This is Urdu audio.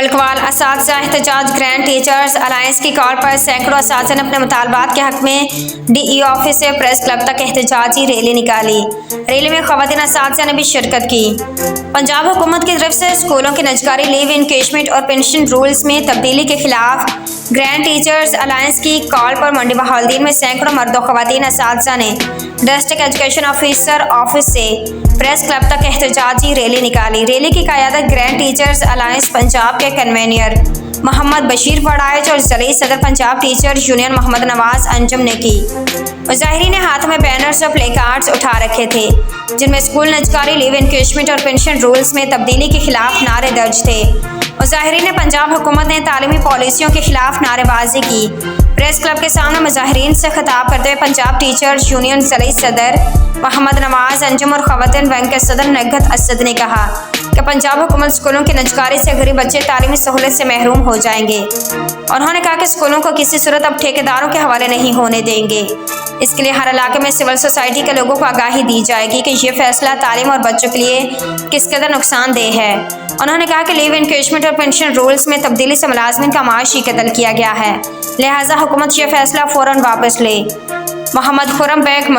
ملکوال اساتذہ احتجاج گرینڈ ٹیچرز الائنس کی کال پر سینکڑوں اساتذہ نے اپنے مطالبات کے حق میں ڈی ای آفس سے پریس کلب تک احتجاجی ریلی نکالی۔ ریلی میں خواتین اساتذہ نے بھی شرکت کی۔ پنجاب حکومت کی طرف سے اسکولوں کی نجکاری لیو انکیشمنٹ اور پینشن رولز میں تبدیلی کے خلاف گرینڈ ٹیچرز الائنس کی کال پر منڈی بہاولدین میں سینکڑوں مرد و خواتین اساتذہ نے ڈسٹرکٹ ایجوکیشن آفیسر آفس سے پریس کلب تک احتجاجی ریلی نکالی۔ ریلی کی قیادت گرینڈ ٹیچرز الائنس پنجاب کے کنوینر محمد بشیر وڑائچ اور ضلعی صدر پنجاب ٹیچر یونین محمد نواز انجم نے کی۔ مظاہرین نے ہاتھ میں بینرز اور پلے کارڈز اٹھا رکھے تھے جن میں اسکول نجکاری لیو انکیشمنٹ اور پینشن رولز میں تبدیلی کے خلاف نعرے درج تھے۔ مظاہرین نے پنجاب حکومت نے تعلیمی پالیسیوں کے خلاف نعرے بازی کی۔ پریس کلب کے سامنے مظاہرین سے خطاب کرتے ہوئے پنجاب ٹیچرز یونین ضلعی صدر محمد نواز انجم اور خواتین ونگ کے صدر نگہت اسد نے کہا کہ پنجاب حکومت اسکولوں کی نجکاری سے غریب بچے تعلیمی سہولت سے محروم ہو جائیں گے۔ انہوں نے کہا کہ اسکولوں کو کسی صورت اب ٹھیکیداروں کے حوالے نہیں ہونے دیں گے۔ اس کے لیے ہر علاقے میں سول سوسائٹی کے لوگوں کو آگاہی دی جائے گی کہ یہ فیصلہ تعلیم اور بچوں کے لیے کس قدر نقصان دہ ہے۔ انہوں نے کہا کہ لیو انکیشمنٹ اور پینشن رولز میں تبدیلی سے ملازمین کا معاشی قتل کیا گیا ہے، لہٰذا حکومت یہ فیصلہ فوراً واپس لے۔ محمد خرم بیگ